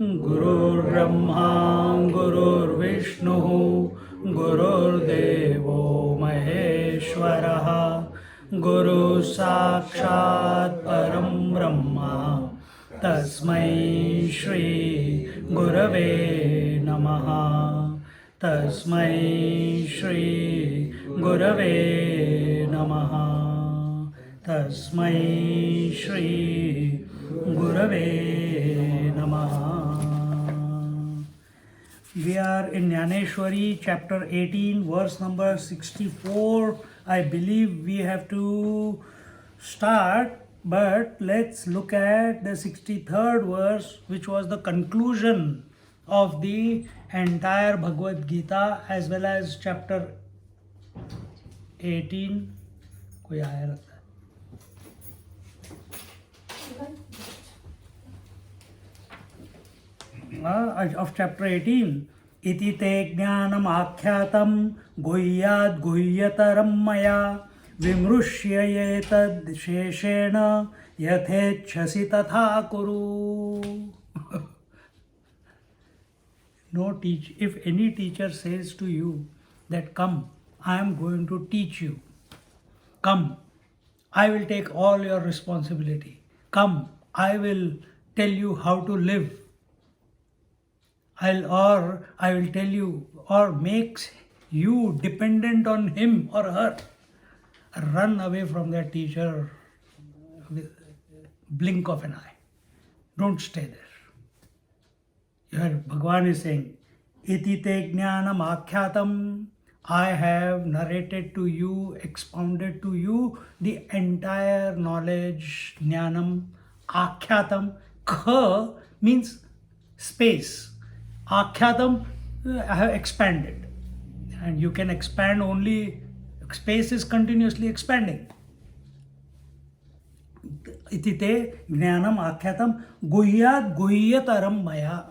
Gurur Brahma, Gurur Vishnu, Gurur Devo Maheshwaraha, Guru Sakshat Param Brahma, Tasmai Shri Gurave Namaha, Tasmai Shri Gurave Namaha, Tasmai Shri Gurave Namaha. We are in Gyaneshwari, chapter 18, verse number 64. I believe we have to start, but let's look at the 63rd verse, which was the conclusion of the entire Bhagavad Gita as well as chapter 18. कोई आया रहता है of chapter 18. Iti te jnanam akhyatam guhyat guhyataram maya vimrushyaetad sheshena yathechasi tatha kuru. If any teacher says to you that come, I am going to teach you. Come, I will take all your responsibility. Come, I will tell you how to live. I will tell you, or makes you dependent on him or her. Run away from that teacher with blink of an eye. Don't stay there. Here Bhagavan is saying, Iti te jnanam akhyatam. I have narrated to you, expounded to you the entire knowledge, jnanam, akhyatam. Kha means space. Akhyatam, I have expanded. And you can expand only, space is continuously expanding. Iti te jnanam akhyatam guhyat guhyataram maya.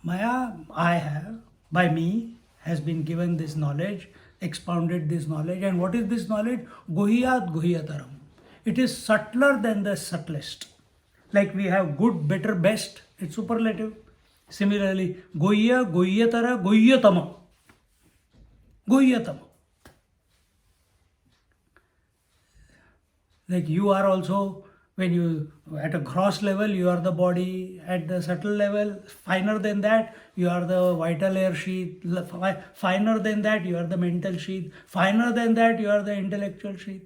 Maya, I have, by me, has been given this knowledge, expounded this knowledge. And what is this knowledge? Guhyat guhyataram. It is subtler than the subtlest. Like we have good, better, best. It's superlative. Similarly, Guhya, Guhyatara, Guhyatamam. Guhyatamam. Like you are also, when you, at a gross level, you are the body. At the subtle level, finer than that, you are the vital air sheath. Finer than that, you are the mental sheath. Finer than that, you are the intellectual sheath.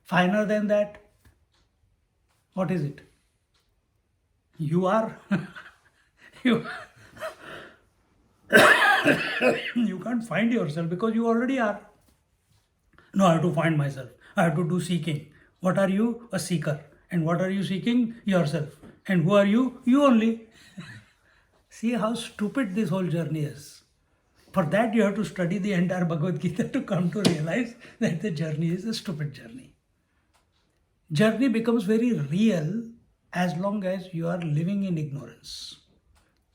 Finer than that, what is it? You are. you can't find yourself because you already are. No, I have to find myself. I have to do seeking. What are you? A seeker. And what are you seeking? Yourself. And who are you? You only. See how stupid this whole journey is. For that you have to study the entire Bhagavad Gita to come to realize that the journey is a stupid journey. Journey becomes very real as long as you are living in ignorance.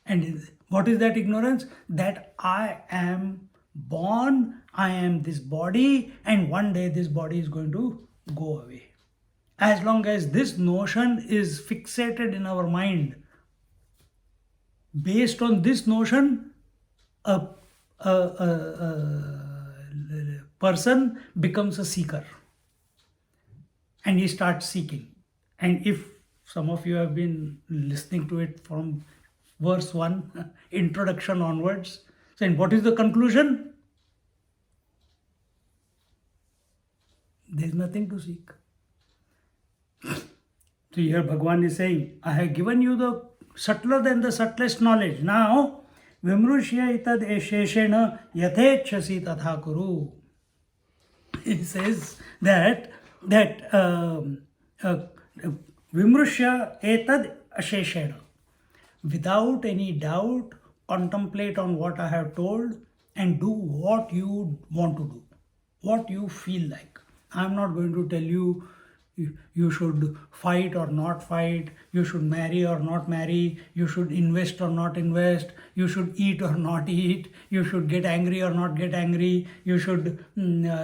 And what is that ignorance? That I am born, I am this body, and one day this body is going to go away. As long as this notion is fixated in our mind, based on this notion, a person becomes a seeker. And he starts seeking. And if some of you have been listening to it from verse 1, introduction onwards, saying, what is the conclusion? There is nothing to seek. So here Bhagavan is saying, I have given you the subtler than the subtlest knowledge. Now, vimrushya itad esheshena yathechasi tatha kuru. he says that Vimrushya etad asheshena. Without any doubt, contemplate on what I have told and do what you want to do, what you feel like. I'm not going to tell you you should fight or not fight, you should marry or not marry, you should invest or not invest, you should eat or not eat, you should get angry or not get angry, you should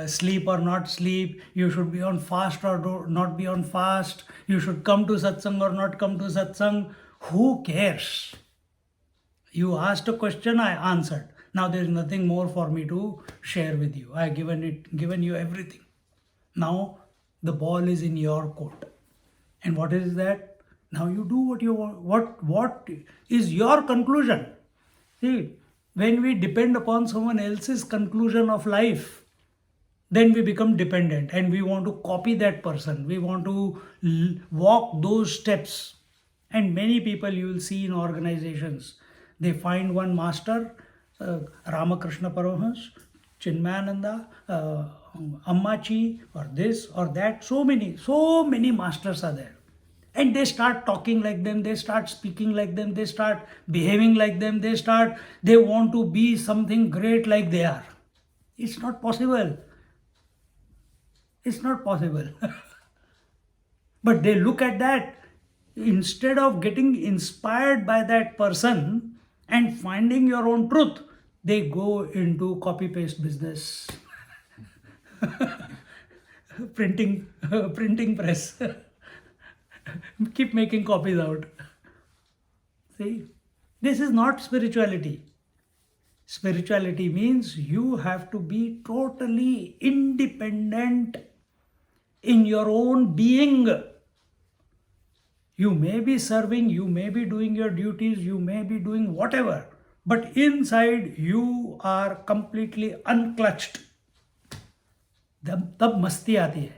sleep or not sleep, you should be on fast or not be on fast, you should come to satsang or not come to satsang. Who cares? You asked a question, I answered. Now there is nothing more for me to share with you. I have given you everything. Now the ball is in your court. And what is that? Now you do what you want. What is your conclusion? See, when we depend upon someone else's conclusion of life, then we become dependent and we want to copy that person. We want to walk those steps. And many people you will see in organizations, they find one master, Ramakrishna Paramahansa, Chinmayananda, Ammachi, or this or that. So many masters are there. And they start talking like them, they start speaking like them, they start behaving like them, they want to be something great like they are. It's not possible. It's not possible. But they look at that. Instead of getting inspired by that person and finding your own truth, they go into copy-paste business. Printing press. Keep making copies out. See, this is not spirituality. Spirituality means you have to be totally independent in your own being. You may be serving, you may be doing your duties, you may be doing whatever, but inside you are completely unclutched. तब मस्ती आती है.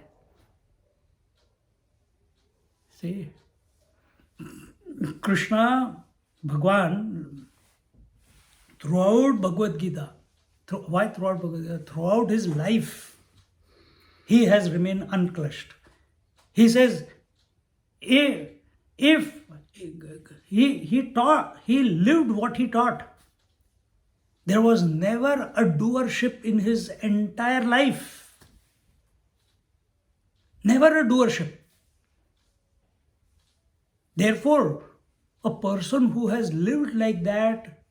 See, Krishna, Bhagwan, throughout Bhagavad Gita, throughout his life, he has remained unclutched. He says, if he taught, he lived what he taught. There was never a doership in his entire life. Never a doership. Therefore, a person who has lived like that,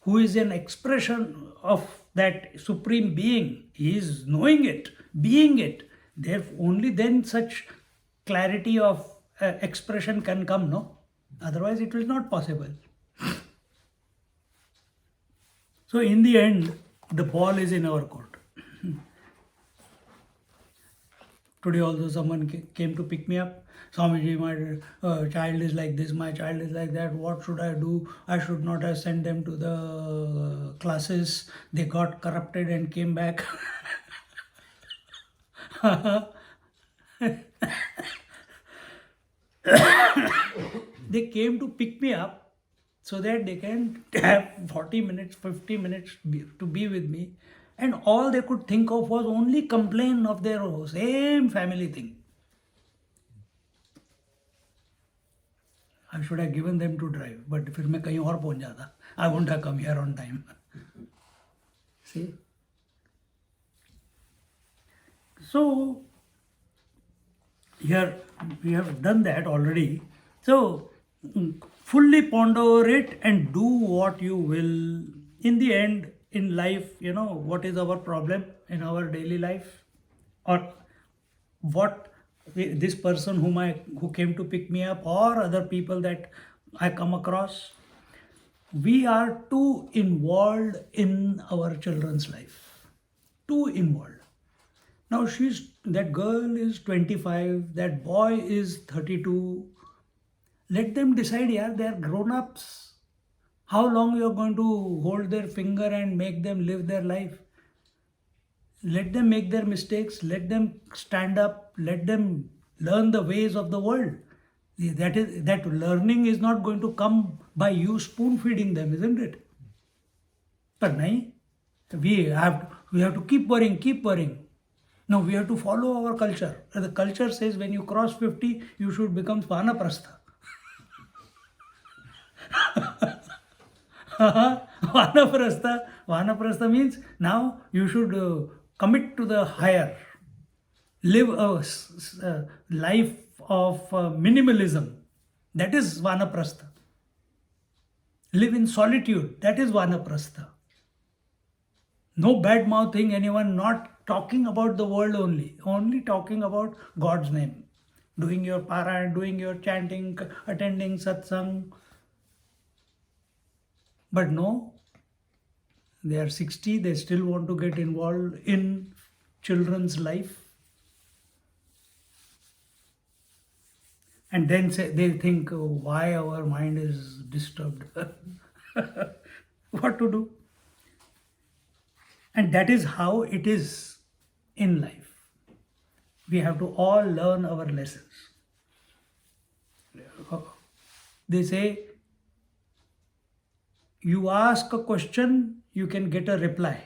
who is an expression of that supreme being, he is knowing it, being it. Therefore, only then such clarity of expression can come, no? Otherwise, it is not possible. So, in the end, the ball is in our court. Today also someone came to pick me up. Swamiji, my child is like this, my child is like that. What should I do? I should not have sent them to the classes. They got corrupted and came back. They came to pick me up so that they can have 40 minutes, 50 minutes to be with me. And all they could think of was only complain of their same family thing. I should have given them to drive, but फिर मैं कहीं और पहुंच जाता. I wouldn't have come here on time. See? So, here we have done that already. So, fully ponder it and do what you will. In the end, in life, what is our problem in our daily life? Or what this person who came to pick me up, or other people that I come across, we are too involved in our children's life. Too involved. Now that girl is 25, that boy is 32. Let them decide, they are grown-ups. How long you are going to hold their finger and make them live their life? Let them make their mistakes. Let them stand up. Let them learn the ways of the world. That learning is not going to come by you spoon feeding them, isn't it? But nahi, we have to keep worrying. No, we have to follow our culture. The culture says when you cross 50, you should become vanaprastha. Vanaprastha means now you should commit to the higher. Live a life of minimalism. That is vanaprastha. Live in solitude. That is vanaprastha. No bad mouthing anyone, not talking about the world only talking about God's name. Doing your parayana, doing your chanting, attending satsang. But no, they are 60, they still want to get involved in children's life. And then they think, oh, why our mind is disturbed. What to do? And that is how it is in life. We have to all learn our lessons. They say, you ask a question, you can get a reply.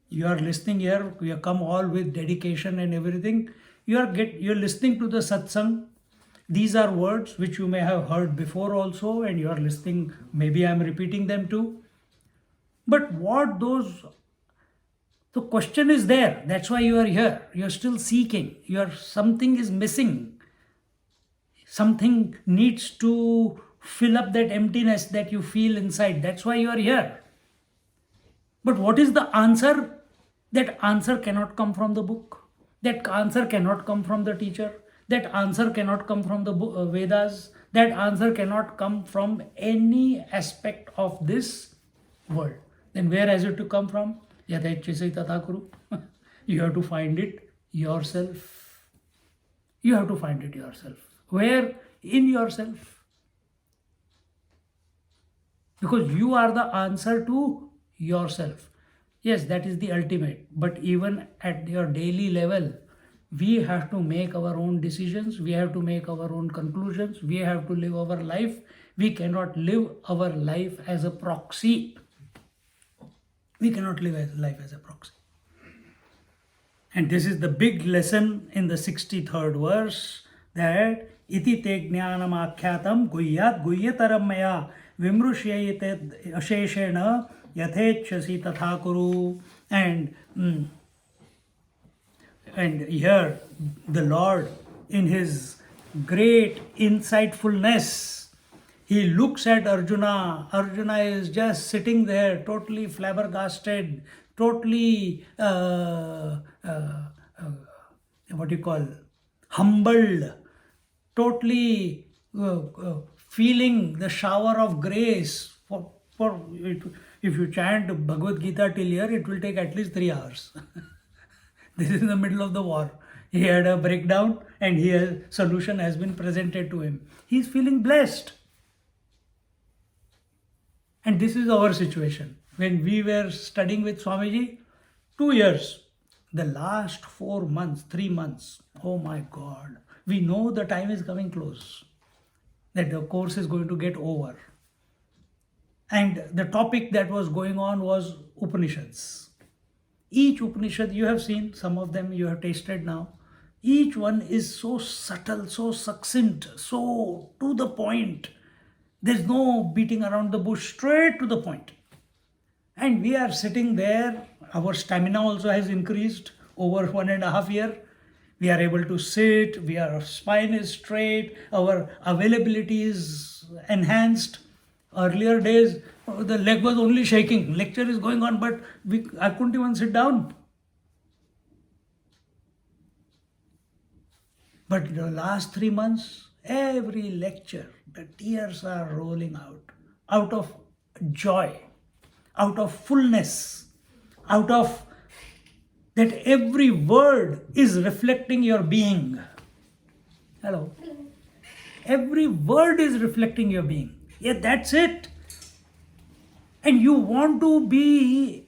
You are listening here, you come all with dedication and everything. You're listening to the satsang. These are words which you may have heard before also, and you are listening, maybe I'm repeating them too. But the question is there. That's why you are here. You're still seeking. Something is missing. Something needs to fill up that emptiness that you feel inside. That's why you are here. But what is the answer? That answer cannot come from the book. That answer cannot come from the teacher. That answer cannot come from the Vedas. That answer cannot come from any aspect of this world. Then where has it to come from? Yatechchase tatha kuru. You have to find it yourself. You have to find it yourself. Where? In yourself. Because you are the answer to yourself. Yes, that is the ultimate. But even at your daily level, we have to make our own decisions. We have to make our own conclusions. We have to live our life. We cannot live our life as a proxy. We cannot live life as a proxy. And this is the big lesson in the 63rd verse, that iti te jnanam akyatam guhyataram maya vimrusyayate asheshena yathechasi tatha kuru. And here the Lord, in his great insightfulness, he looks at Arjuna. Arjuna is just sitting there, totally flabbergasted, totally humbled, totally feeling the shower of grace. If you chant Bhagavad Gita till here, it will take at least 3 hours. This is in the middle of the war. He had a breakdown and solution has been presented to him. He is feeling blessed. And this is our situation. When we were studying with Swamiji, 2 years, the last 4 months, 3 months, oh my God, we know the time is coming close, that the course is going to get over. And the topic that was going on was Upanishads. Each Upanishad, you have seen, some of them you have tasted now. Each one is so subtle, so succinct, so to the point. There's no beating around the bush, straight to the point. And we are sitting there. Our stamina also has increased over 1.5 years. We are able to sit, our spine is straight, our availability is enhanced. Earlier days, the leg was only shaking. Lecture is going on, but I couldn't even sit down. But the last 3 months, every lecture, the tears are rolling out of joy, out of fullness, out of that every word is reflecting your being. Hello. Every word is reflecting your being. Yeah, that's it. And you want to be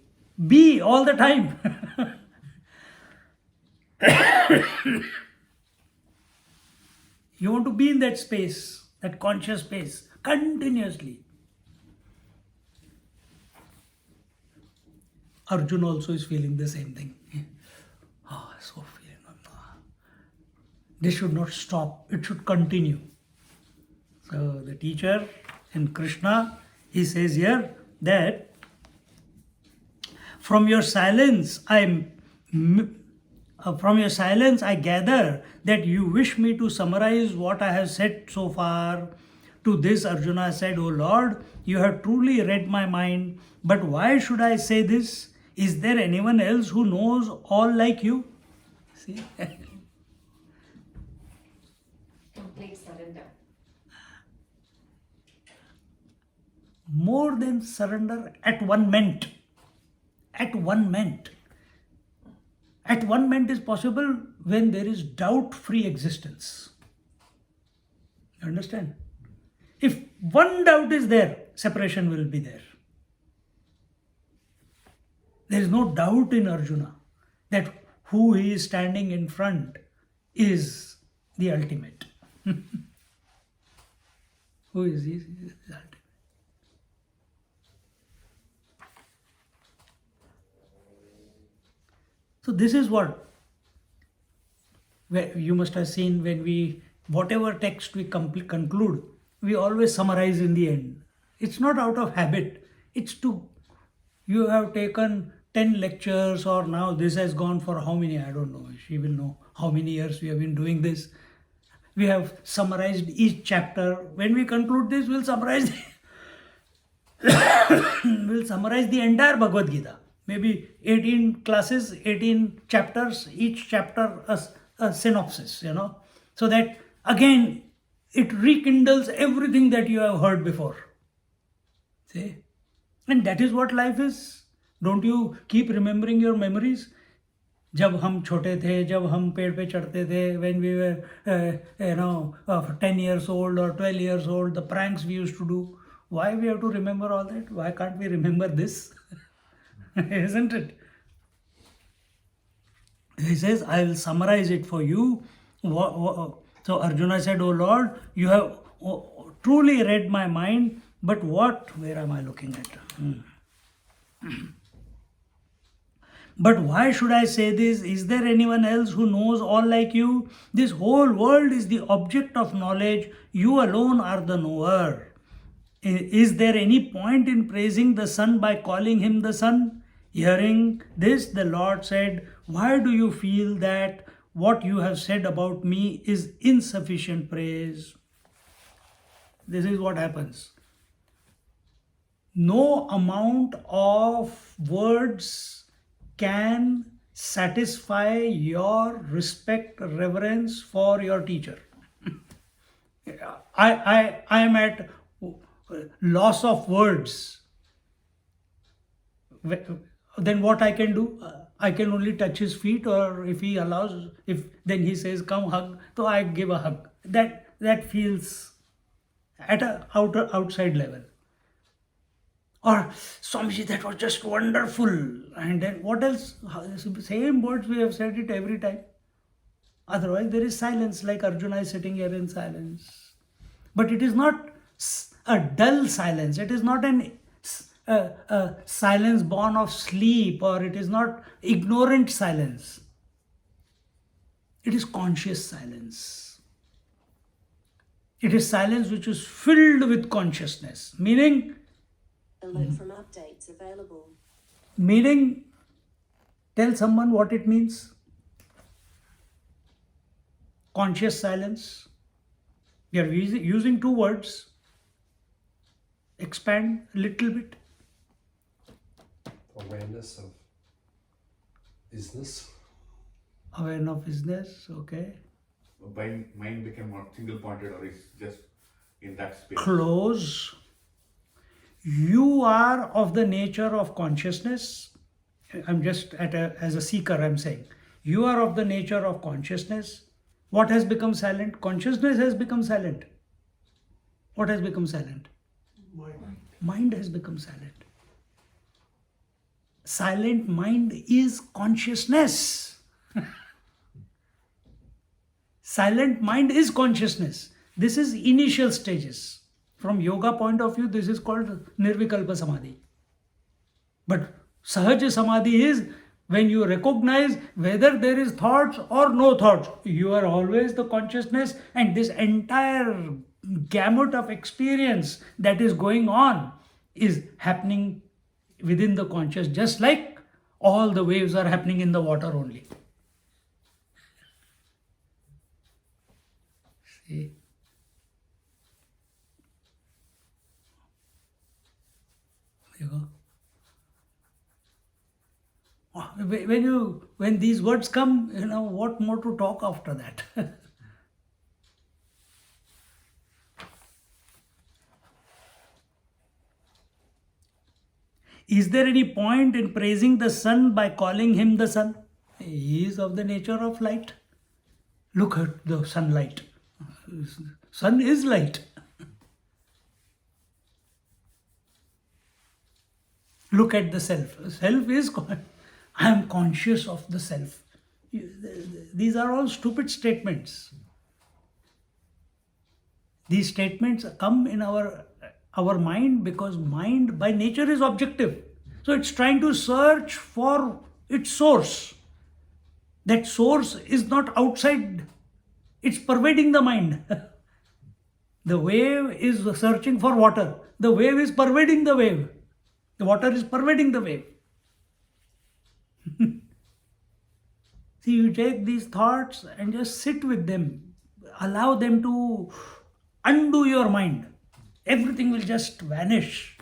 all the time. You want to be in that space, that conscious space, continuously. Arjuna also is feeling the same thing. This should not stop, it should continue. So the teacher in Krishna, he says here that from your silence I gather that you wish me to summarize what I have said so far. To this Arjuna said, O Lord, you have truly read my mind, but why should I say this? Is there anyone else who knows all like you? See? Complete surrender. More than surrender, at one ment. At one ment. At one ment is possible when there is doubt-free existence. You understand? If one doubt is there, separation will be there. There is no doubt in Arjuna that who he is standing in front is the ultimate. Who is he? He is the ultimate. So this is what you must have seen when whatever text we conclude, we always summarize in the end. It's not out of habit. You have taken 10 lectures, or now this has gone for how many, I don't know. She will know how many years we have been doing this. We have summarized each chapter. When we conclude this, we'll summarize the entire Bhagavad Gita. Maybe 18 classes, 18 chapters, each chapter a synopsis, so that again it rekindles everything that you have heard before. See? And that is what life is. Don't you keep remembering your memories? जब हम छोटे थे, जब हम पेड़ पे चढ़ते थे, when we were 10 years old or 12 years old, the pranks we used to do. Why we have to remember all that? Why can't we remember this? Isn't it? He says, I will summarize it for you. So Arjuna said, O Lord, you have truly read my mind, but where am I looking at? But why should I say this? Is there anyone else who knows all like you? This whole world is the object of knowledge. You alone are the knower. Is there any point in praising the sun by calling him the sun? Hearing this, the Lord said, why do you feel that what you have said about me is insufficient praise? This is what happens. No amount of words can satisfy your respect, reverence for your teacher. I am at loss of words. Then what I can do? I can only touch his feet, or if he allows, then he says, come hug, so I give a hug. That feels at a outside level. Or, Swamiji, that was just wonderful. And then what else? Same words, we have said it every time. Otherwise, there is silence, like Arjuna is sitting here in silence. But it is not a dull silence. It is not a silence born of sleep, or it is not ignorant silence. It is conscious silence. It is silence which is filled with consciousness. Meaning, alert from updates available. Meaning, tell someone what it means. Conscious silence. We are using two words. Expand a little bit. Awareness of isness. Awareness of isness, okay. Mind became more single pointed, or is just in that space. Close. You are of the nature of consciousness. I'm just as a seeker, I'm saying. You are of the nature of consciousness. What has become silent? Consciousness has become silent. What has become silent? Mind has become silent. Silent mind is consciousness. Silent mind is consciousness. This is initial stages. From yoga point of view, this is called Nirvikalpa Samadhi. But Sahaja Samadhi is When you recognize whether there is thoughts or no thoughts, you are always the consciousness, and this entire gamut of experience that is going on is happening within the conscious, just like all the waves are happening in the water only. See? There you go. When these words come, what more to talk after that? Is there any point in praising the sun by calling him the sun? He is of the nature of light. Look at the sunlight. Sun is light. Look at the self. Self is, I am conscious of the self. These are all stupid statements. These statements come in our mind because mind by nature is objective. So it's trying to search for its source. That source is not outside. It's pervading the mind. The wave is searching for water. The wave is pervading the wave. The water is pervading the wave. See, you take these thoughts and just sit with them. Allow them to undo your mind. Everything will just vanish.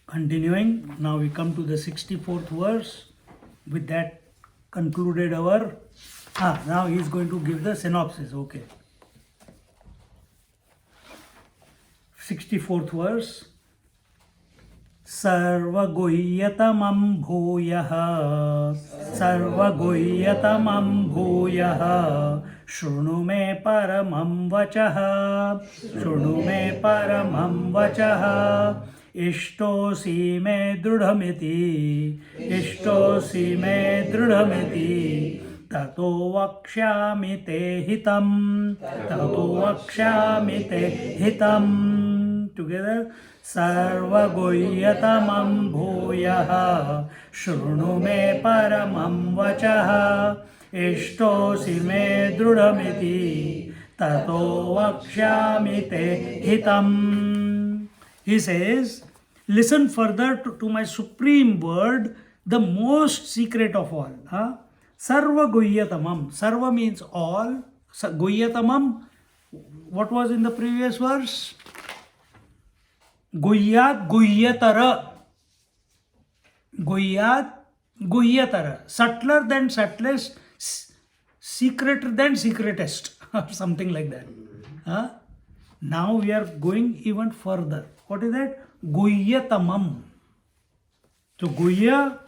Continuing, now we come to the 64th verse. With that concluded our... now he is going to give the synopsis. Okay. 64th verse. Sarva-guhyatamam bhuyah Sarva-guhyatamam bhuyah Shrunu me paramam vachah Shrunu me paramam vachah Ishtosi me drudhamiti Ishtosi me drudhamiti Tato vakshyami te hitam Tato vakshyami te hitam. Together. Sarva-guhyatamam bhuyah Shrunu me paramam vachah Ishtosi me drudhamiti Tato vakshyami te hitam. He says, listen further to my supreme word, the most secret of all. Sarva-guhyatamam. Sarva means all. Guhyatamam. What was in the previous verse? Guhyat, guhyatara. Guhyat, guhyatara. Subtler than subtlest, secreter than secretest. Something like that. Now we are going even further. What is that? Guhyatamam. So Guhya,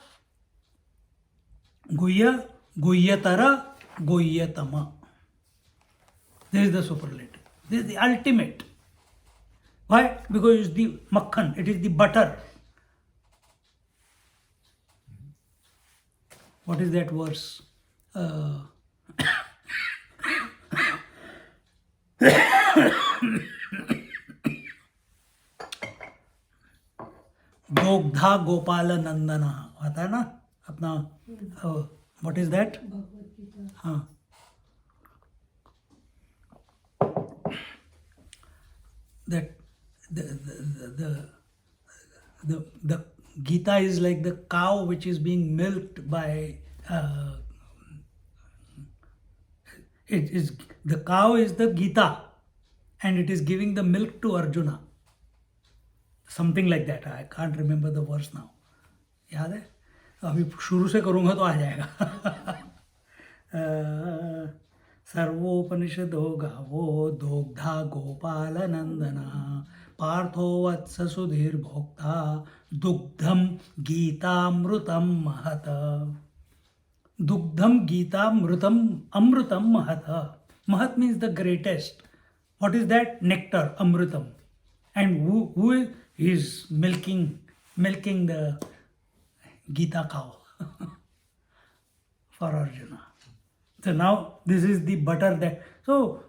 guhyatara, guhyatama. This is the superlative. This is the ultimate. Why? Because it's the makhan, it is the butter. What is that verse? Dogdha Gopala Nandana. आता है ना अपना what is that? हाँ. That the Gita is like the cow which is being milked by the cow is the Gita and it is giving the milk to Arjuna. Something like that. I can't remember the verse now. याद है? अभी शुरू से करूँगा तो आ जाएगा. सर्वोपनिषदो गावो दोग्धा गोपाल नंदना पार्थो वत्स सुधीर भोक्ता दुग्धम गीतामृतम महत. Dugdham Gita Amrutam Mahatha. Mahat means the greatest. What is that? Nectar, Amrutam. And who is milking the Gita cow for Arjuna. So now this is the butter that. So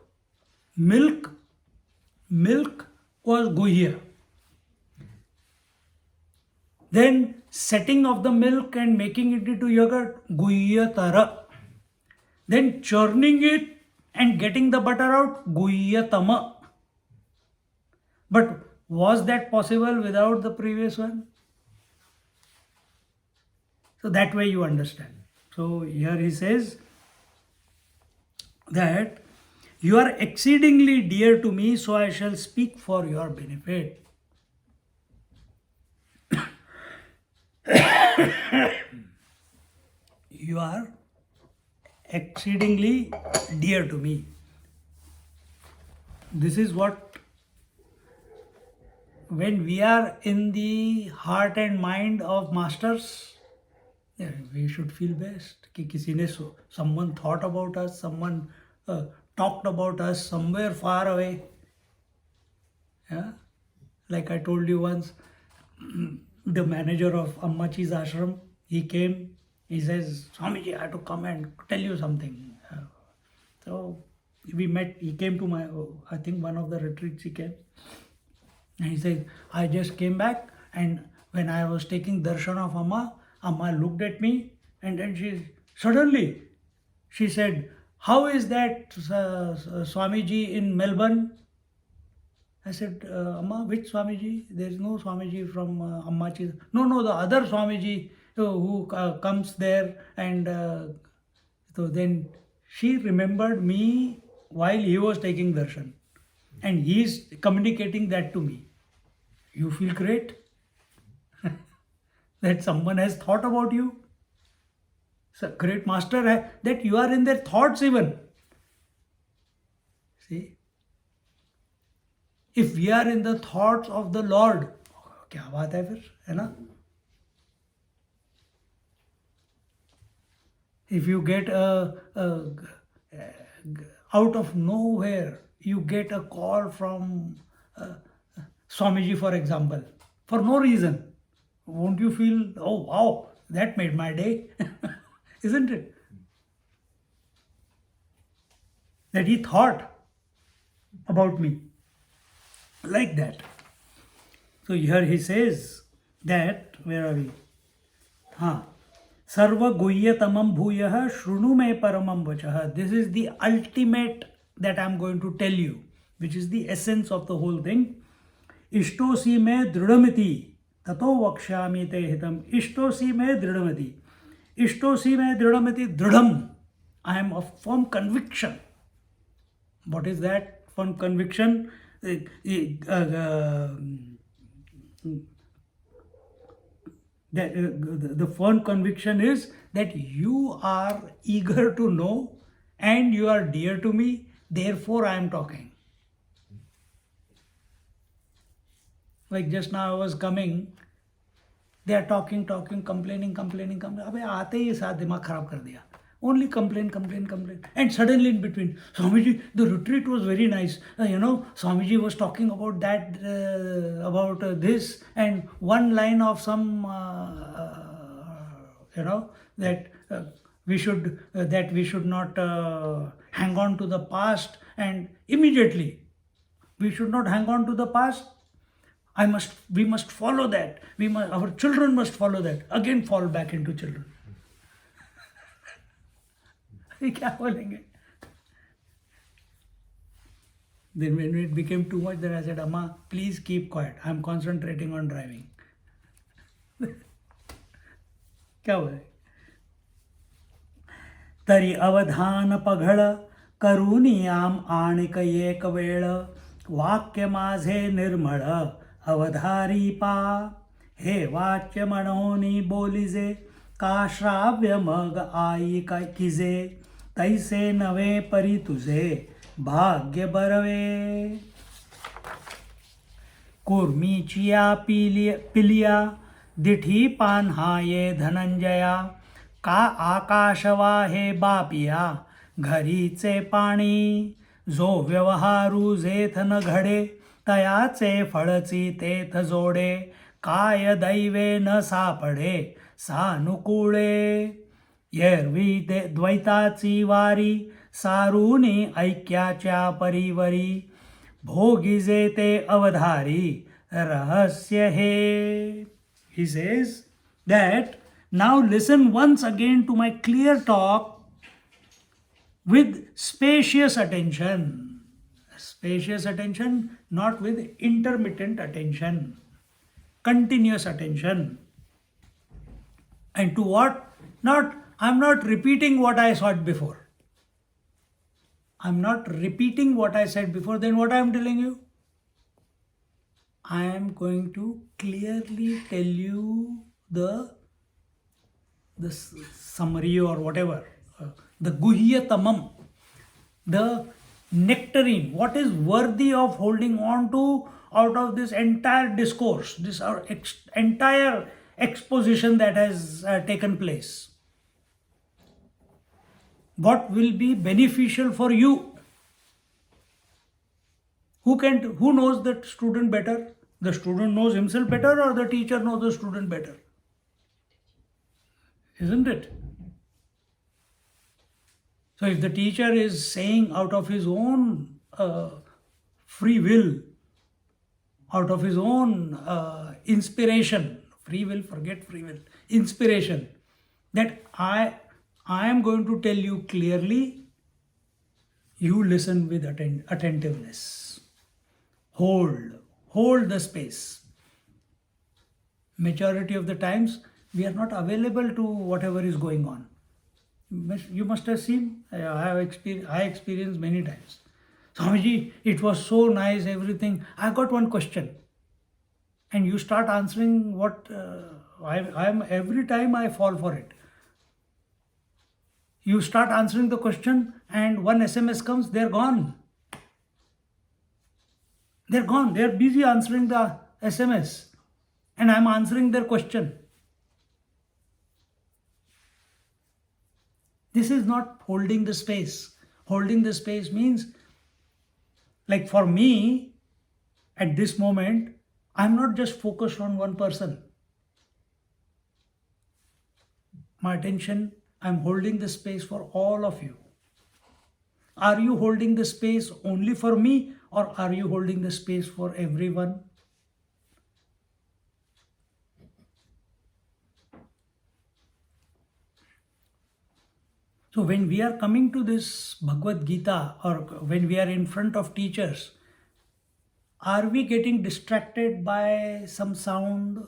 milk was Guhya. Then setting of the milk and making it into yogurt, Guhyatara. Then churning it and getting the butter out, Guhyatama. But was that possible without the previous one? So that way you understand. So here he says that you are exceedingly dear to me, so I shall speak for your benefit. You are exceedingly dear to me. This is what, when we are in the heart and mind of masters, we should feel best. कि किसी ने, someone thought about us, someone talked about us somewhere far away. Yeah? Like I told you once, the manager of Ammachi's ashram, he came, he says, Swamiji, I have to come and tell you something. So we met, he came to my, I think one of the retreats he came. And he said, I just came back, and when I was taking darshan of Amma, Amma looked at me, and then suddenly she said, how is that Swamiji in Melbourne? I said, Amma, which Swamiji? There is no Swamiji from Ammachi. No, the other Swamiji who comes there. And so then she remembered me while he was taking darshan. And he is communicating that to me. You feel great that someone has thought about you. So great master, that you are in their thoughts even. See? If we are in the thoughts of the Lord, क्या बात है फिर, है ना? If you get out of nowhere, you get a call from Swamiji, for example, for no reason, won't you feel, oh wow, that made my day? Isn't it? That he thought about me like that. So here he says that, where are we? Sarva Guhyatamam Bhuyah Shrunu Me Paramam Vachah. This is the ultimate that I am going to tell you, which is the essence of the whole thing. Ishtosi me dridhamiti tato vakshami te hitam. Ishtosi me dridhamiti. Ishtosi me dridhamiti dridham. I am of firm conviction. What is that firm conviction? The firm conviction is that you are eager to know and you are dear to me, therefore I am talking. Like just now I was coming, they are talking, complaining. अबे आते ही साथ दिमाग खराब कर दिया. Only complain. And suddenly in between, Swamiji, the retreat was very nice. Swamiji was talking about that, about this, and one line of some, that we should not hang on to the past, and immediately we should not hang on to the past. We must follow that. Our children must follow that. Again, fall back into children. क्या बोलेंगे? Then when it became too much, then I said, Amma, please keep quiet. I am concentrating on driving. क्या बोले? तरी अवधान पघळ करूनी आम आणिक एक वेळ वाक्य माझे निर्मळ अवधारी पा हे वाच्य म्हणोनी बोलिजे का श्राव्य मग आई काय किजे तैसे नवे परी तुझे भाग्य बरवे कुर्मीचिया पिलिया दिठी पान्हाये धनंजया का आकाशवा हे बापिया घरीचे पाणी जो व्यवहारू जेथ न घडे तयाचे फळची तेथ जोडे काय दैवे न सापडे सानुकूळे एरवी द्वैताची वारी सारुनी ऐक्याच्या परिवरी भोगिजे ते अवधारी रहस्य हे. He says that now listen once again to my clear talk with spacious attention. Spacious attention, not with intermittent attention. Continuous attention. And to what? I'm not repeating what I said before. I'm not repeating what I said before. Then what I am telling you? I am going to clearly tell you the summary or whatever, the Guhyatamam, the nectarine, what is worthy of holding on to out of this entire discourse, this entire exposition that has taken place. What will be beneficial for you? Who knows the student better? The student knows himself better, or the teacher knows the student better? Isn't it? So if the teacher is saying out of his own free will, out of his own inspiration, free will, forget free will, inspiration, that I am going to tell you clearly, you listen with attentiveness. Hold the space. Majority of the times we are not available to whatever is going on. You must have seen, I experienced many times. Swamiji, it was so nice, everything. I got one question. And you start answering what I am, every time I fall for it. You start answering the question and one SMS comes, they're gone. They're gone. They're busy answering the SMS. And I'm answering their question. This is not holding the space. Holding the space means, like for me, at this moment, I'm not just focused on one person. My attention, I'm holding the space for all of you. Are you holding the space only for me, or are you holding the space for everyone? So when we are coming to this Bhagavad Gita, or when we are in front of teachers, are we getting distracted by some sound,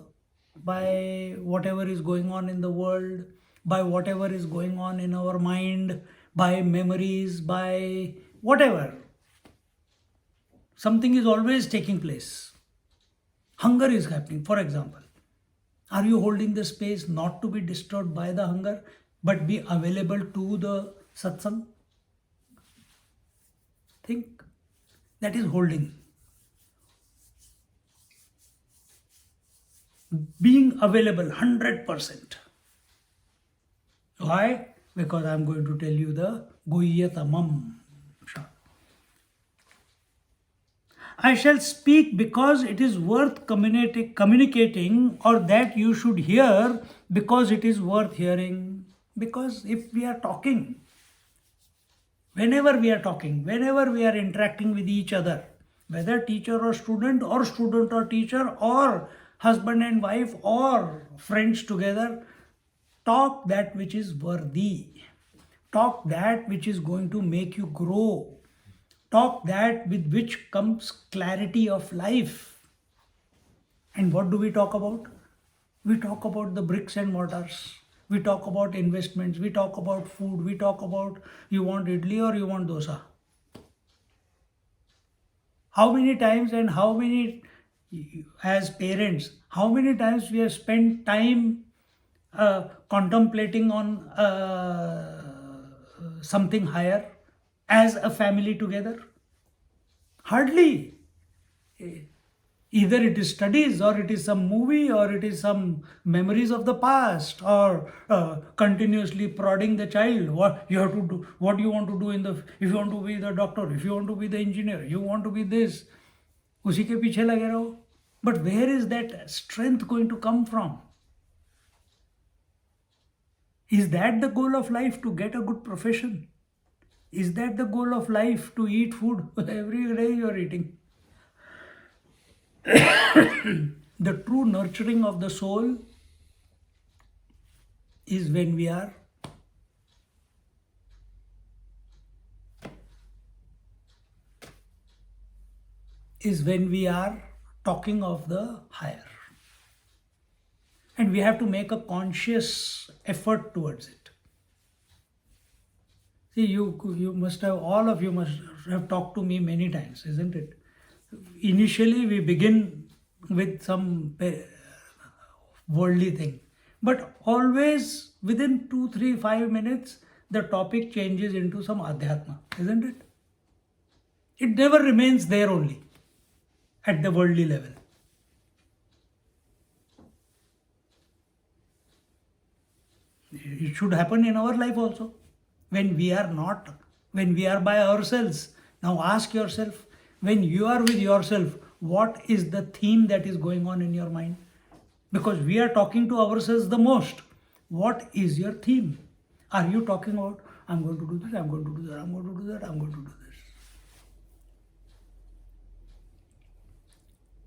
by whatever is going on in the world, by whatever is going on in our mind, by memories, by whatever? Something is always taking place. Hunger is happening, for example. Are you holding the space not to be disturbed by the hunger, but be available to the satsang? Think. That is holding. Being available 100%. Why? Because I am going to tell you the Guhyatamam. I shall speak because it is worth communicating, or that you should hear because it is worth hearing. Because if we are talking, whenever we are talking, whenever we are interacting with each other, whether teacher or student or teacher, or husband and wife, or friends together, talk that which is worthy. Talk that which is going to make you grow. Talk that with which comes clarity of life. And what do we talk about? We talk about the bricks and mortars. We talk about investments. We talk about food. We talk about, you want idli or you want dosa. How many times, and how many, as parents, how many times we have spent time contemplating on something higher as a family together? Hardly. Either it is studies, or it is some movie, or it is some memories of the past, or continuously prodding the child. What you have to do, what you want to do if you want to be the doctor, if you want to be the engineer, you want to be this. Usi ke piche lage raho. But where is that strength going to come from? Is that the goal of life, to get a good profession? Is that the goal of life, to eat food? Every day you are eating. the true nurturing of the soul is when we are talking of the higher. And we have to make a conscious effort towards it. See, you must have, all of you must have talked to me many times, isn't it? Initially, we begin with some worldly thing. But always within 2, 3, 5 minutes, the topic changes into some adhyatma, isn't it? It never remains there only, at the worldly level. It should happen in our life also. When we are by ourselves. Now ask yourself, when you are with yourself, what is the theme that is going on in your mind? Because we are talking to ourselves the most. What is your theme? Are you talking about, I'm going to do this, I'm going to do that, I'm going to do that, I'm going to do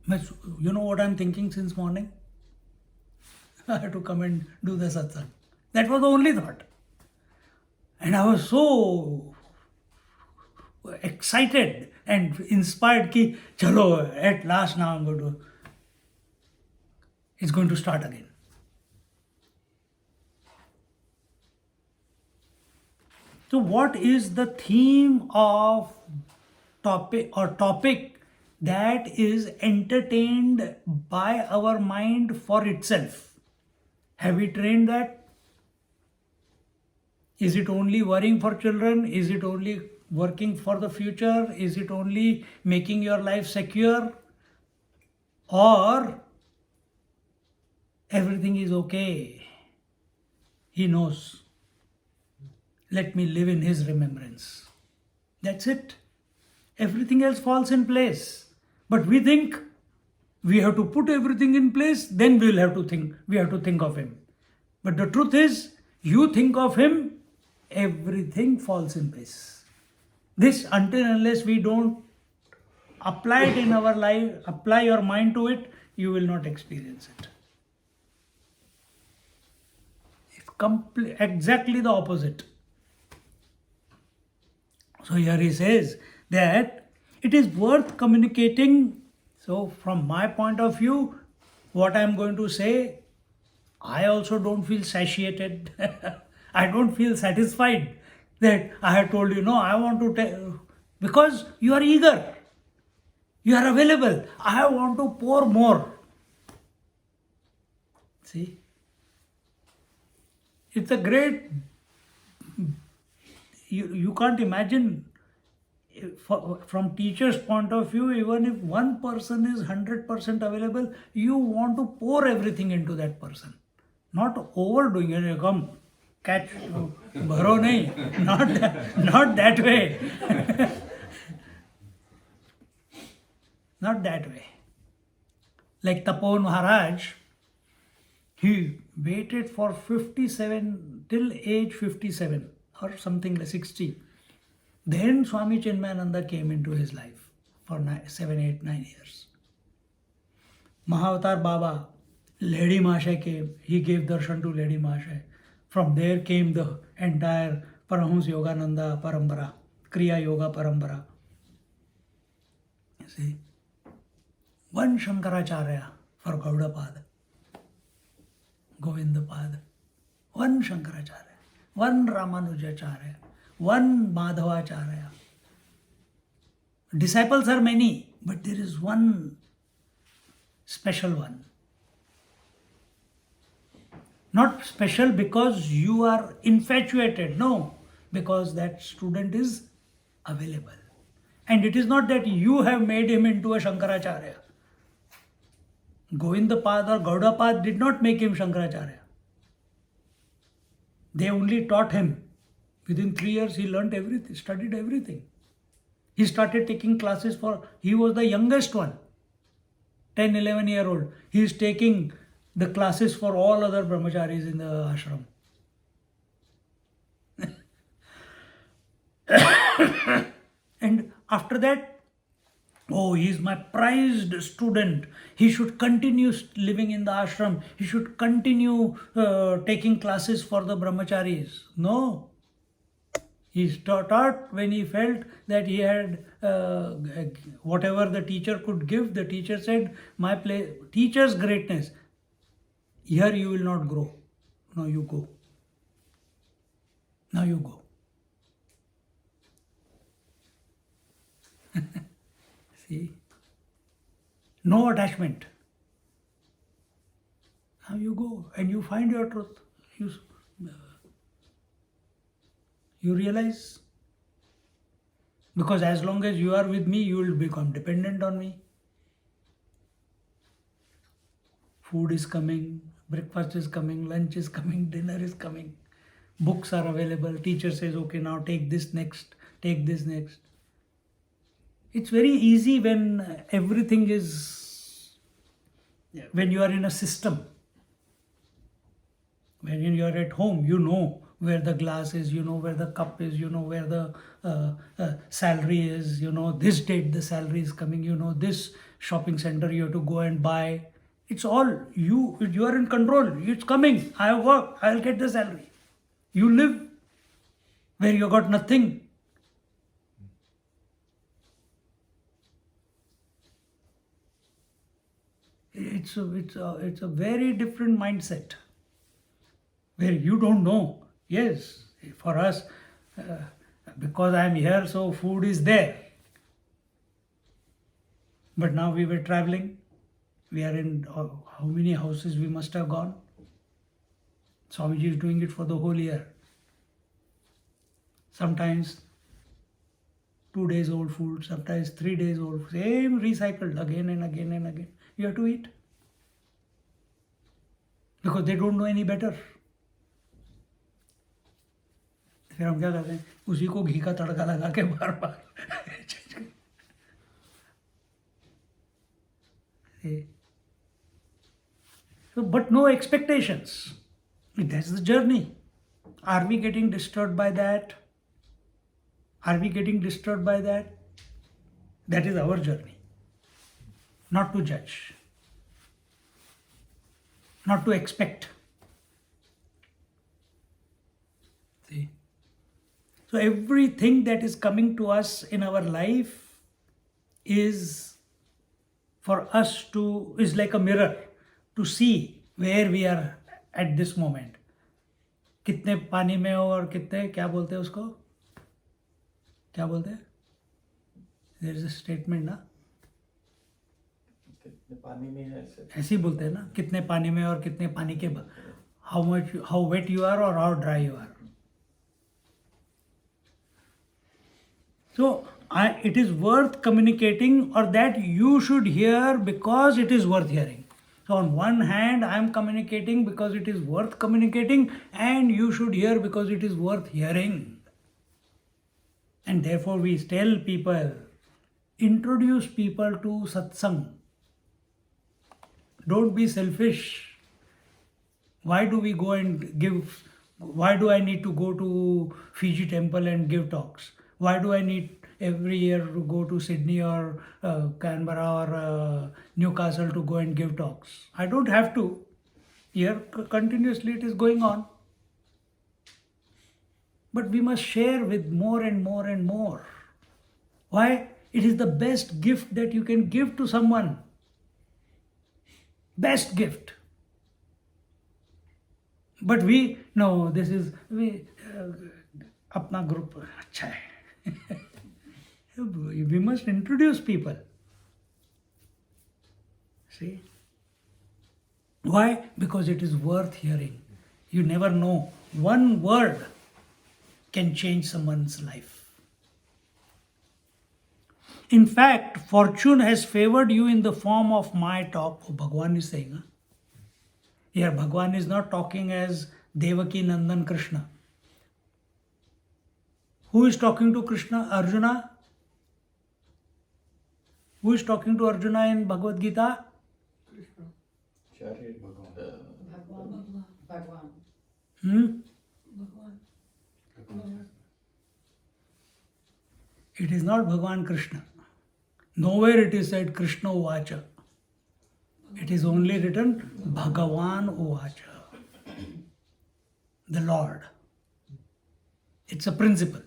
this? You know what I'm thinking since morning? I have to come and do the satsang. That was the only thought. And I was so excited and inspired ki, chalo, at last now it's going to start again. So what is the theme of topic that is entertained by our mind for itself? Have we trained that? Is it only worrying for children? Is it only working for the future? Is it only making your life secure? Or everything is okay? He knows. Let me live in His remembrance. That's it. Everything else falls in place. But we think we have to put everything in place, then we have to think of Him. But the truth is, you think of Him, everything falls in place. This, until unless we don't apply it in our life, apply your mind to it, you will not experience it. It's exactly the opposite. So here he says that it is worth communicating. So from my point of view, what I am going to say, I also don't feel satiated. I don't feel satisfied that I have told you, no, I want to tell, because you are eager. You are available. I want to pour more. See? It's a great, you can't imagine, from teacher's point of view, even if one person is 100% available, you want to pour everything into that person. Not overdoing it. Come, catch, bharo nahi. Not that way. Not that way. Like Tapon Maharaj, he waited for 57, till age 57 or something like 60. Then Swami Chinmayananda came into his life for 7, 8, 9 years. Mahavatar Baba, Lady Mashay came. He gave darshan to Lady Mashay. From there came the entire Paramahansa Yogananda Parampara, Kriya Yoga Parampara. You see, one Shankaracharya for Gaudapad, Govindapad, one Shankaracharya, one Ramanujacharya, one Madhavacharya. Disciples are many, but there is one special one. Not special because you are infatuated, no, because that student is available. And it is not that you have made him into a Shankaracharya. Govindapad or Gaudapad did not make him Shankaracharya. They only taught him. Within 3 years, he learnt everything, studied everything. He started taking classes he was the youngest one, 10, 11-year-old. He is taking the classes for all other brahmacharis in the ashram. And after that, Oh, he is my prized student. He should continue living in the ashram. He should continue taking classes for the brahmacharis. No. He taught when he felt that he had whatever the teacher could give. The teacher said, teacher's greatness. Here you will not grow. Now you go. Now you go. See? No attachment. Now you go and you find your truth. You realize. Because as long as you are with me, you will become dependent on me. Food is coming, breakfast is coming, lunch is coming, dinner is coming. Books are available. Teacher says, okay, now take this next, take this next. It's very easy when everything is, when you are in a system. When you are at home, you know where the glass is, you know where the cup is, you know where the salary is, you know this date the salary is coming, you know this shopping center you have to go and buy. It's all you are in control. It's coming. I have work. I'll get the salary. You live where you got nothing. It's a very different mindset where you don't know. Yes, for us, because I am here, so food is there. But now we were traveling. We are in how many houses we must have gone. Swamiji is doing it for the whole year. Sometimes 2 days old food, sometimes 3 days old, same recycled again and again and again. You have to eat. Because they don't know any better. फिर हम क्या करते हैं उसी को घी का तड़का लगा के बार बार So, but no expectations. That's the journey. Are we getting disturbed by that? Are we getting disturbed by that? That is our journey. Not to judge. Not to expect. See? So everything that is coming to us in our life is for us to, is like a mirror to see where we are at this moment. कितने पानी में हो और कितने क्या बोलते हैं उसको क्या बोलते हैं देयर इज अ स्टेटमेंट ना कितने पानी में है ऐसे ही बोलते हैं ना कितने पानी में और कितने पानी के हाउ वेट यू आर और how dry you are So it is worth communicating, or that you should hear because it is worth hearing. So on one hand, I am communicating because it is worth communicating, and you should hear because it is worth hearing. And therefore we tell people, introduce people to satsang. Don't be selfish. Why do we go and give? Why do I need to go to Fiji temple and give talks? Why do I need every year to go to Sydney or Canberra or Newcastle to go and give talks? I don't have to. Here continuously it is going on. But we must share with more and more and more. Why? It is the best gift that you can give to someone. Best gift. But this is, अपना group अच्छा है. We must introduce people. See? Why? Because it is worth hearing. You never know. One word can change someone's life. In fact, fortune has favored you in the form of my talk. Oh, Bhagwan is saying. Huh? Here, Bhagwan is not talking as Devaki Nandan Krishna. Who is talking to Krishna? Arjuna? Who is talking to Arjuna in Bhagavad Gita? Bhagwan. It is not Bhagwan Krishna. Nowhere it is said Krishna Uvacha. It is only written Bhagavan Uvacha. The Lord. It's a principle.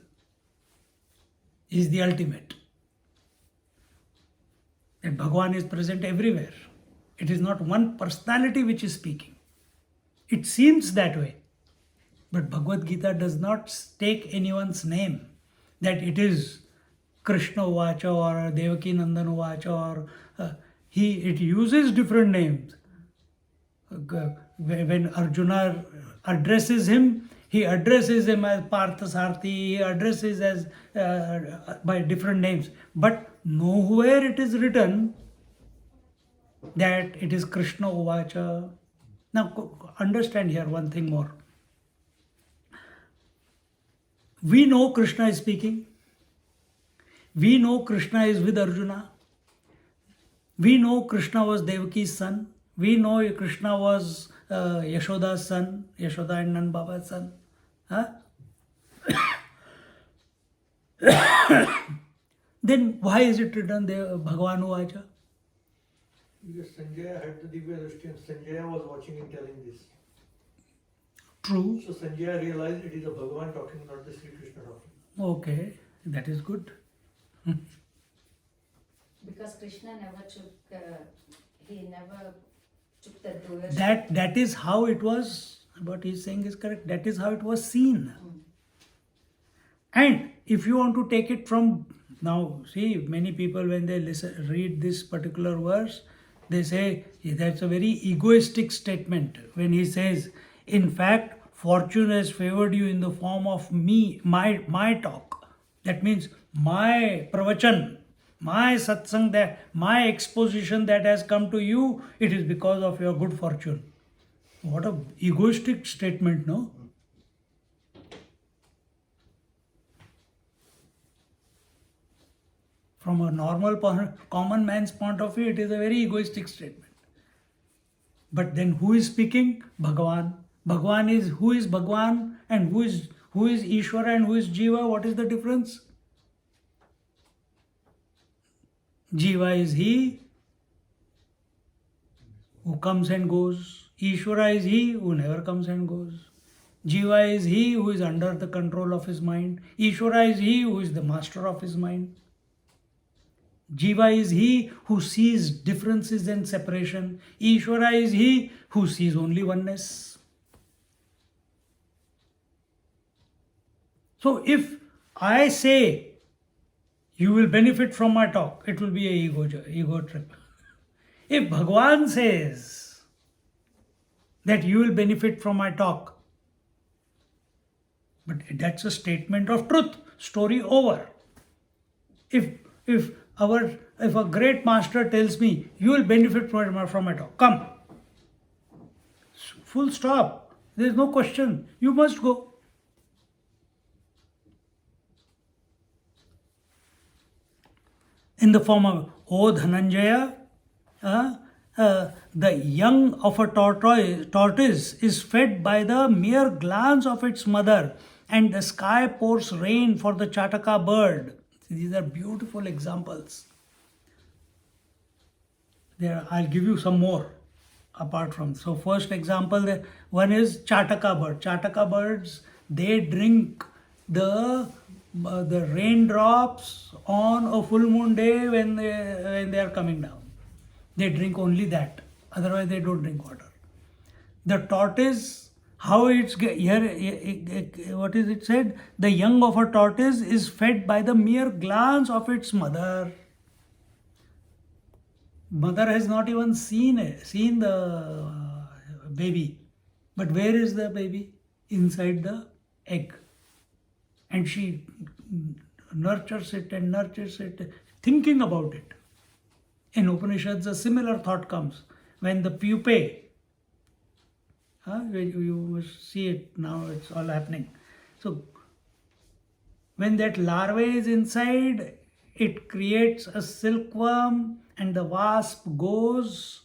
He is the ultimate. That Bhagavan is present everywhere. It is not one personality which is speaking. It seems that way. But Bhagavad Gita does not take anyone's name. That it is Krishna Uvacha or Devaki Nandan Uvacha or it uses different names. When Arjuna addresses him, he addresses him as Parthasarthi, he addresses as by different names. But nowhere it is written that it is Krishna Uvacha. Now understand here one thing more. We know Krishna is speaking. We know Krishna is with Arjuna. We know Krishna was Devaki's son. We know Krishna was Yashoda's son, Yashoda and Nand Baba's son. Huh? Then why is it written there, Bhagavan Uvacha? Because Sanjaya had the Divya Drishti and Sanjaya was watching and telling this. True. So Sanjaya realized it is a Bhagavan talking, not the Sri Krishna talking. Okay, that is good. Because Krishna never took, he never took the doer. That is how it was. What he is saying is correct. That is how it was seen. And if you want to take it from now, see, many people when they read this particular verse, they say that's a very egoistic statement. When he says, in fact, fortune has favored you in the form of me, my talk. That means my pravachan, my satsang, that my exposition that has come to you, it is because of your good fortune. What a egoistic statement, no? From a normal, common man's point of view, it is a very egoistic statement. But then who is speaking? Bhagavan. Bhagavan is, who is Bhagavan and who is Ishvara and who is Jiva? What is the difference? Jiva is he who comes and goes. Ishvara is he who never comes and goes. Jiva is he who is under the control of his mind. Ishvara is he who is the master of his mind. Jiva is he who sees differences and separation. Ishvara is he who sees only oneness. So if I say you will benefit from my talk, it will be an ego trip. If Bhagavan says that you will benefit from my talk, but that's a statement of truth. Story over. If a great master tells me you will benefit from my talk, come. Full stop. There is no question. You must go. In the form of, O Dhananjaya, the young of a tortoise is fed by the mere glance of its mother, and the sky pours rain for the Chataka bird. These are beautiful examples. I'll give you some more apart from. So first example, one is Chataka bird. Chataka birds, they drink the raindrops on a full moon day when they are coming down. They drink only that. Otherwise they don't drink water. The tortoise, how it's here, what is it said? The young of a tortoise is fed by the mere glance of its mother. Mother has not even seen the baby. But where is the baby? Inside the egg. And she nurtures it, thinking about it. In Upanishads, a similar thought comes. When the pupae, you see it now, it's all happening. So, when that larvae is inside, it creates a silkworm, and the wasp goes.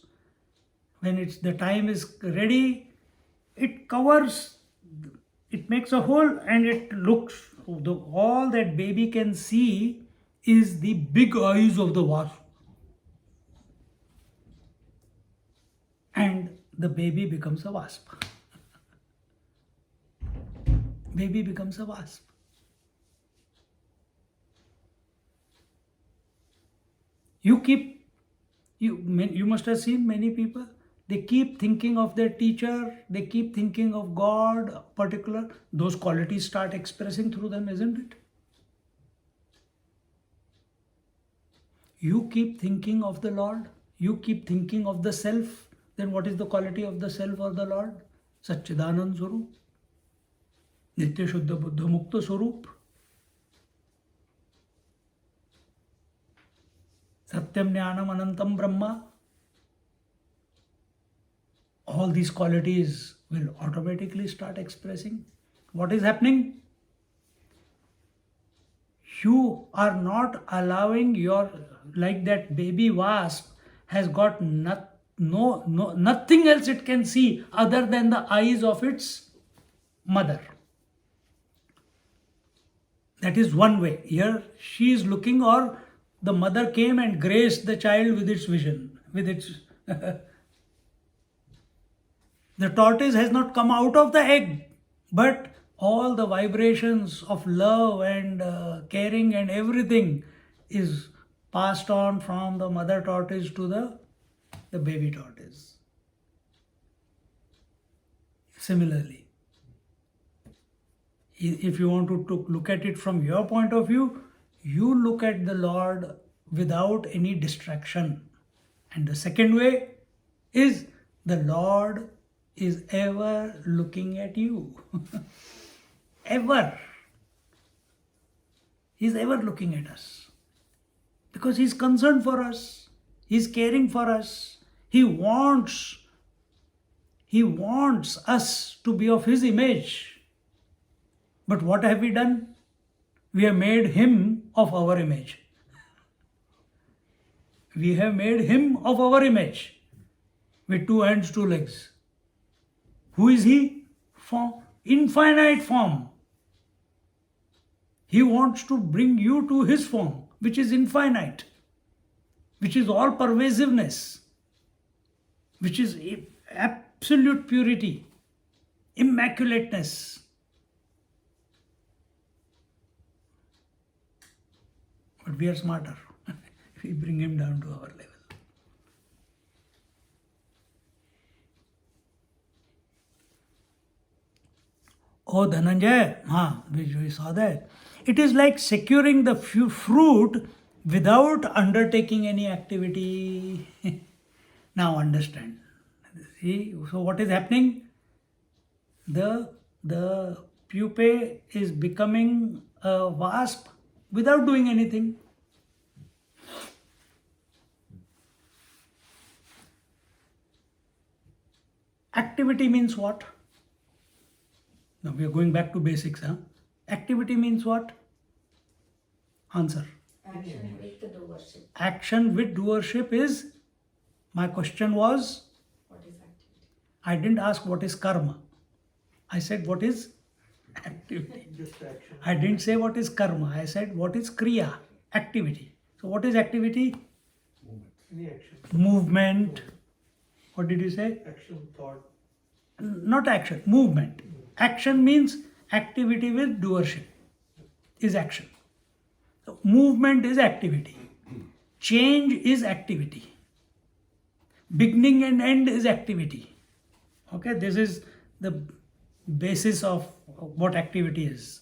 When the time is ready, it covers, it makes a hole, and it looks, all that baby can see is the big eyes of the wasp. And the baby becomes a wasp. Baby becomes a wasp. You must have seen many people, they keep thinking of their teacher, they keep thinking of God, particular, those qualities start expressing through them, isn't it? You keep thinking of the Lord, you keep thinking of the self, then what is the quality of the self or the Lord? Satchidanand Swarup, Nitya Shuddha Buddha Mukta Swarup, Satyam Jnanam Anantam Brahma. All these qualities will automatically start expressing. What is happening? You are not allowing your, like that baby wasp has got nothing else it can see other than the eyes of its mother. That is one way. Here she is looking, or the mother came and graced the child with its vision, with its... The tortoise has not come out of the egg, but all the vibrations of love and caring and everything is passed on from the mother tortoise to the baby tortoise. Similarly, if you want to look at it from your point of view, you look at the Lord without any distraction. And the second way is the Lord is ever looking at you. Ever. He's ever looking at us. Because He's concerned for us. He's caring for us. He wants us to be of His image. But what have we done? We have made Him of our image. We have made Him of our image. With 2 hands, 2 legs. Who is He? Form. Infinite form. He wants to bring you to His form, which is infinite, which is all pervasiveness, which is absolute purity, immaculateness. But we are smarter. We bring Him down to our level. Oh, Dhananjay, we saw that. It is like securing the fruit without undertaking any activity. Now understand. See, so what is happening? The pupae is becoming a wasp without doing anything. Activity means what? Now we are going back to basics. Activity means what? Answer. Action with the doership. Action with doership is, my question was, What is activity? I didn't ask what is karma. I said what is activity. Just action. I didn't say what is karma. I said what is kriya, activity. So what is activity? Any action. Movement. What did you say? Action, thought. Not action, movement. Action means activity with doership is action. So movement is activity. Change is activity. Beginning and end is activity. Okay, this is the basis of what activity is.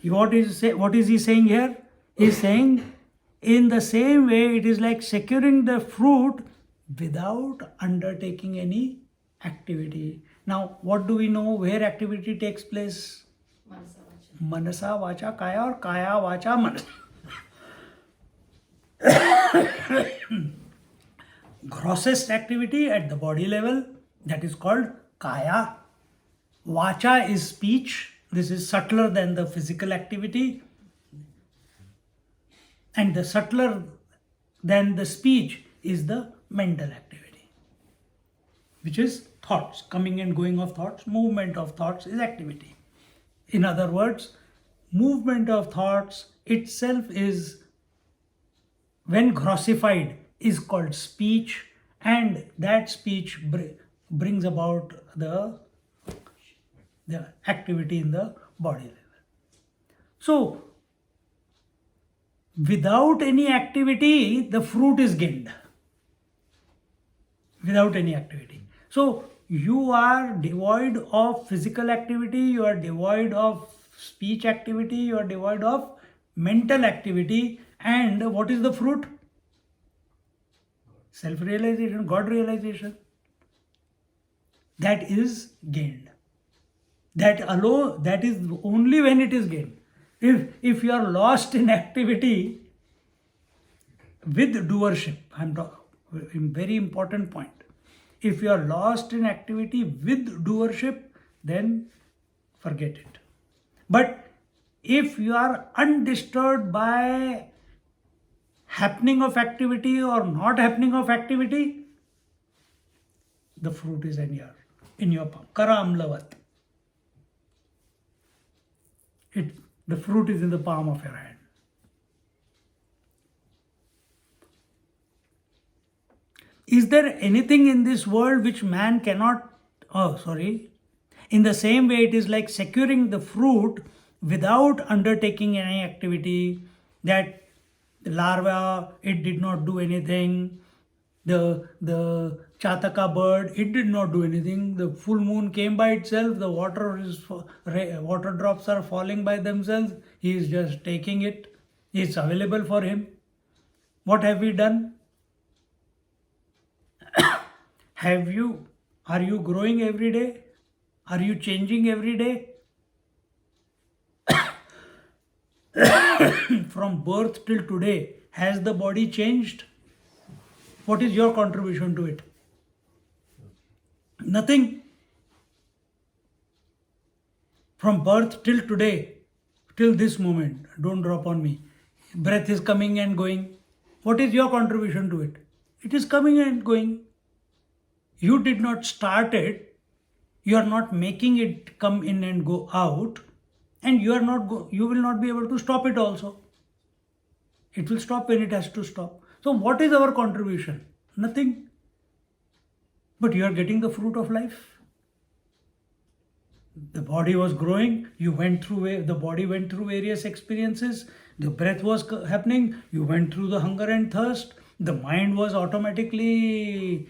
What is he saying here? He is saying, in the same way, it is like securing the fruit without undertaking any activity. Now, what do we know where activity takes place? Manasa vacha. Manasa, vacha, kaya, or kaya, vacha, manasa. Grossest activity at the body level, that is called kaya. Vacha is speech. This is subtler than the physical activity. And the subtler than the speech is the mental activity, which is thoughts, coming and going of thoughts, movement of thoughts is activity. In other words, movement of thoughts itself is, when grossified, is called speech, and that speech brings about the activity in the body level. So, without any activity, the fruit is gained. Without any activity. So, you are devoid of physical activity, you are devoid of speech activity, you are devoid of mental activity, and what is the fruit? Self-realization, God realization. That is gained. That alone, that is only when it is gained. If you are lost in activity with doership, I'm talking, very important point. If you are lost in activity with doership, then forget it. But if you are undisturbed by happening of activity or not happening of activity, the fruit is in your palm. Kara amlavat. The fruit is in the palm of your hand. Is there anything in this world which man cannot? In the same way, it is like securing the fruit without undertaking any activity. That the larva, it did not do anything. The Chataka bird, it did not do anything. The full moon came by itself. The water drops are falling by themselves. He is just taking it. It's available for him. What have we done? Are you growing every day? Are you changing every day? From birth till today, has the body changed? What is your contribution to it? Nothing. From birth till today, till this moment, don't drop on me. Breath is coming and going. What is your contribution to it? It is coming and going. You did not start it. You are not making it come in and go out, and you will not be able to stop it also. It will stop when it has to stop. So what is our contribution? Nothing. But you are getting the fruit of life. The body was growing, the body went through various experiences, the breath was happening, you went through the hunger and thirst, the mind was automatically,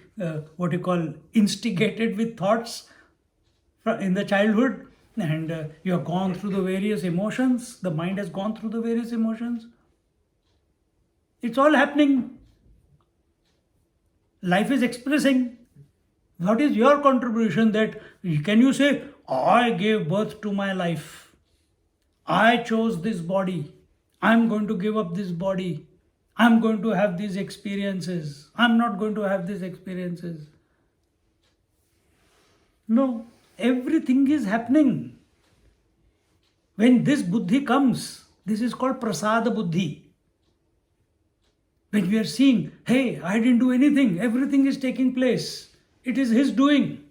instigated with thoughts in the childhood, and you have gone through the various emotions, the mind has gone through the various emotions. It's all happening. Life is expressing. What is your contribution? That can you say, I gave birth to my life, I chose this body, I'm going to give up this body, I'm going to have these experiences, I'm not going to have these experiences? No, everything is happening. When this buddhi comes, this is called prasada buddhi. When we are seeing, hey, I didn't do anything, everything is taking place, it is his doing.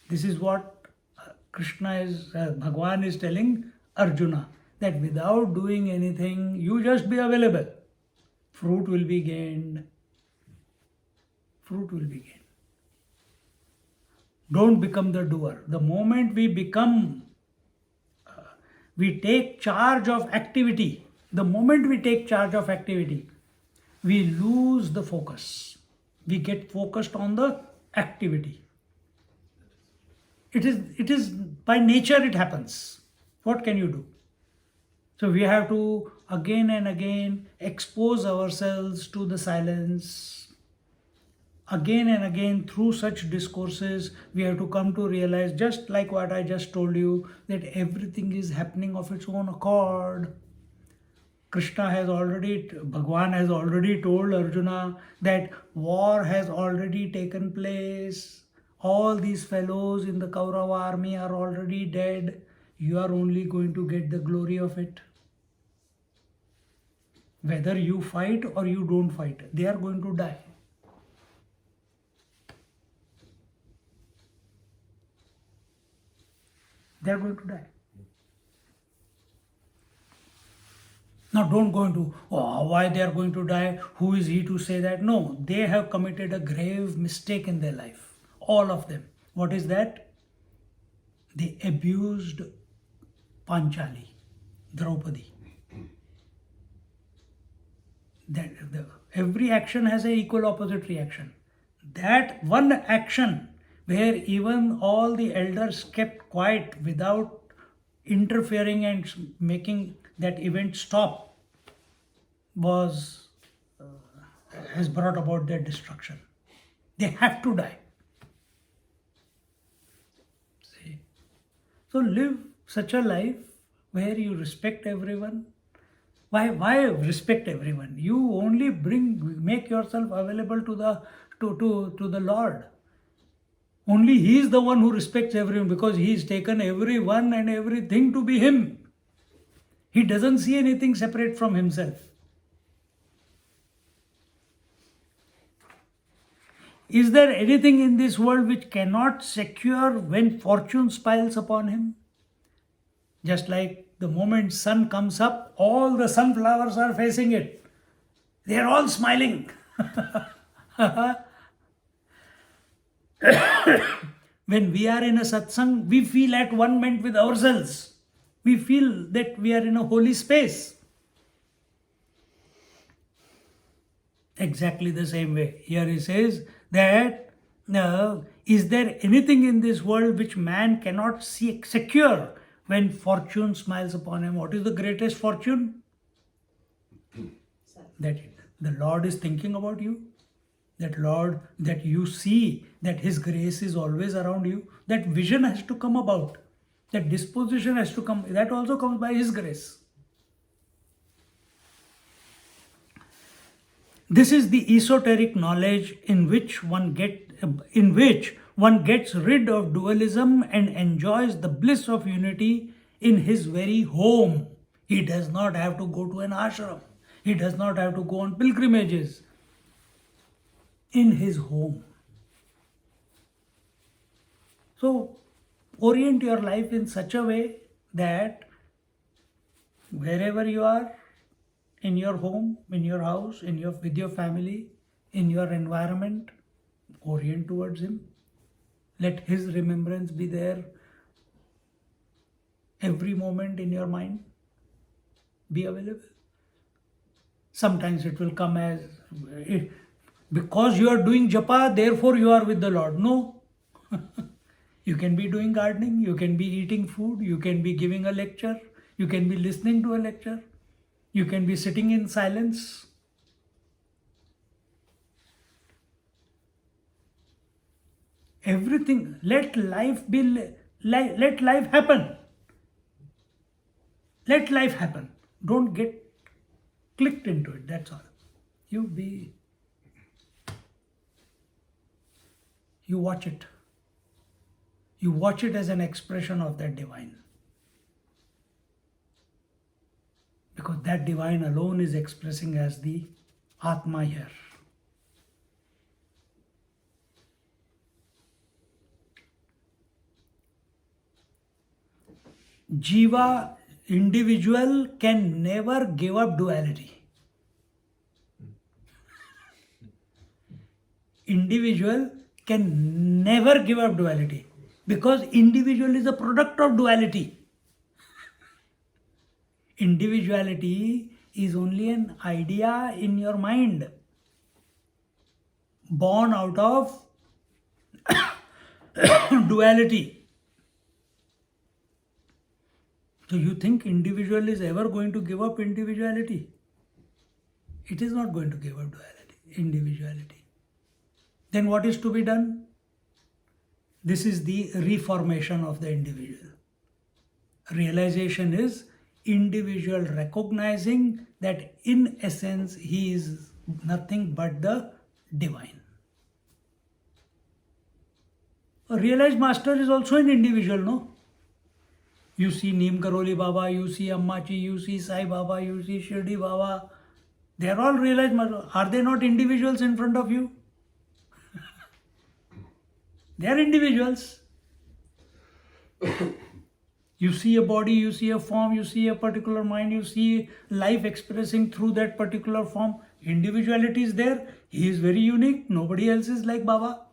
This is what Bhagavan is telling Arjuna, that without doing anything, you just be available. Fruit will be gained. Fruit will be gained. Don't become the doer. The moment we take charge of activity, we lose the focus. We get focused on the activity. It is by nature it happens. What can you do? So we have to again and again expose ourselves to the silence. Again and again, through such discourses, we have to come to realize, just like what I just told you, that everything is happening of its own accord. Bhagavan has already told Arjuna that war has already taken place. All these fellows in the Kaurava army are already dead. You are only going to get the glory of it. Whether you fight or you don't fight, they are going to die. They are going to die. Now don't go into, why they are going to die, who is he to say that? No, they have committed a grave mistake in their life. All of them. What is that? They abused Panchali, Draupadi. Every action has an equal opposite reaction. That one action where even all the elders kept quiet without interfering and making that event stop has brought about their destruction. They have to die. See? So live such a life where you respect everyone. Why respect everyone? You only make yourself available to the Lord. Only He is the one who respects everyone, because He has taken everyone and everything to be Him. He doesn't see anything separate from Himself. Is there anything in this world which cannot secure when fortune smiles upon him? Just like the moment sun comes up, all the sunflowers are facing it. They are all smiling. When we are in a satsang, we feel at one moment with ourselves. We feel that we are in a holy space. Exactly the same way. Here he says that is there anything in this world which man cannot secure when fortune smiles upon him? What is the greatest fortune? That the Lord is thinking about you. That Lord, that you see that His grace is always around you. That vision has to come about. That disposition has to come. That also comes by His grace. This is the esoteric knowledge in which one gets rid of dualism and enjoys the bliss of unity in his very home. He does not have to go to an ashram. He does not have to go on pilgrimages. In his home. So, orient your life in such a way that wherever you are, in your home, in your house, with your family, in your environment, orient towards Him. Let His remembrance be there every moment in your mind. Be available. Sometimes it will come as, because you are doing japa, therefore you are with the Lord. No. You can be doing gardening, you can be eating food, you can be giving a lecture, you can be listening to a lecture. You can be sitting in silence. Everything. Let life happen. Let life happen. Don't get clicked into it. That's all. You watch it. You watch it as an expression of that divine. Because that divine alone is expressing as the Atma here. Jiva, individual, can never give up duality. Individual can never give up duality. Because individual is a product of duality. Individuality is only an idea in your mind, born out of duality. So you think individual is ever going to give up individuality? It is not going to give up individuality. Then what is to be done? This is the reformation of the individual. Realization is individual recognizing that in essence he is nothing but the divine. A realized master is also an individual, no? You see Neem Karoli Baba, you see Ammachi, you see Sai Baba, you see Shirdi Baba. They are all realized masters. Are they not individuals in front of you? They are individuals. You see a body, you see a form, you see a particular mind, you see life expressing through that particular form. Individuality is there. He is very unique. Nobody else is like Baba.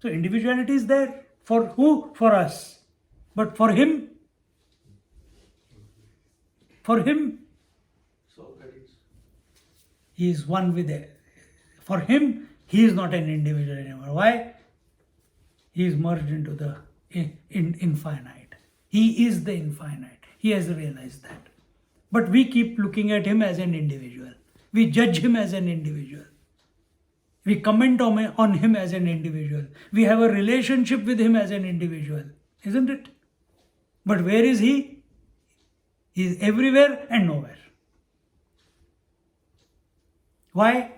So individuality is there. For who? For us. But for him, So that is. he is one with it. For him, he is not an individual anymore. Why? He is merged into the infinite. He is the infinite. He has realized that. But we keep looking at him as an individual. We judge him as an individual. We comment on him as an individual. We have a relationship with him as an individual. Isn't it? But where is he? He is everywhere and nowhere. Why?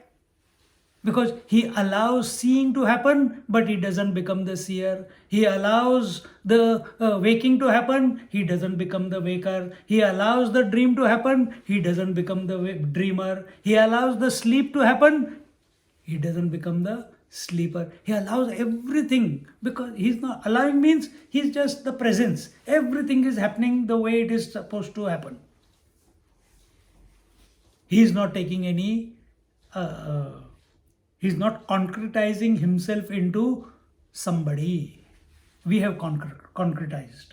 Because he allows seeing to happen, but he doesn't become the seer. He allows the waking to happen, he doesn't become the waker. He allows the dream to happen, he doesn't become the dreamer. He allows the sleep to happen, he doesn't become the sleeper. He allows everything, because he's not allowing means he's just the presence. Everything is happening the way it is supposed to happen. He is not taking any he's not concretizing himself into somebody. We have concretized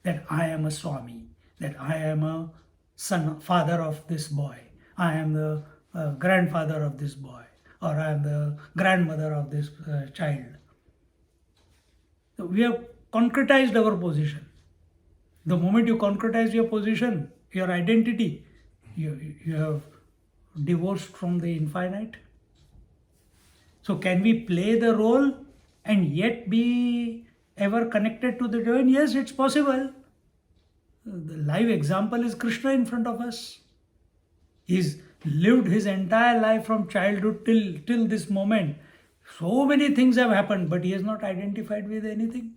that I am a Swami, that I am a father of this boy, I am the grandfather of this boy, or I am the grandmother of this child. So we have concretized our position. The moment you concretize your position, your identity, you have divorced from the infinite. So can we play the role and yet be ever connected to the divine? Yes, it's possible. The live example is Krishna in front of us. He's lived his entire life from childhood till this moment. So many things have happened, but he has not identified with anything.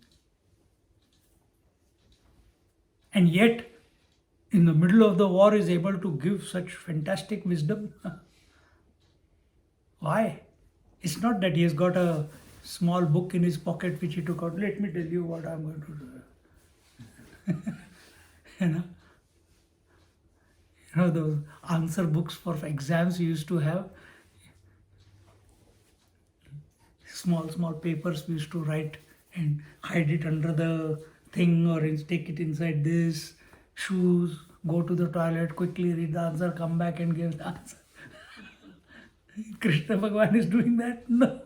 And yet, in the middle of the war, is able to give such fantastic wisdom. Why? It's not that he has got a small book in his pocket which he took out. Let me tell you what I'm going to do. You know those answer books for exams you used to have. Small papers we used to write and hide it under the thing, or take it inside this. Shoes, go to the toilet, quickly read the answer, come back and give the answer. Krishna Bhagavan is doing that? No.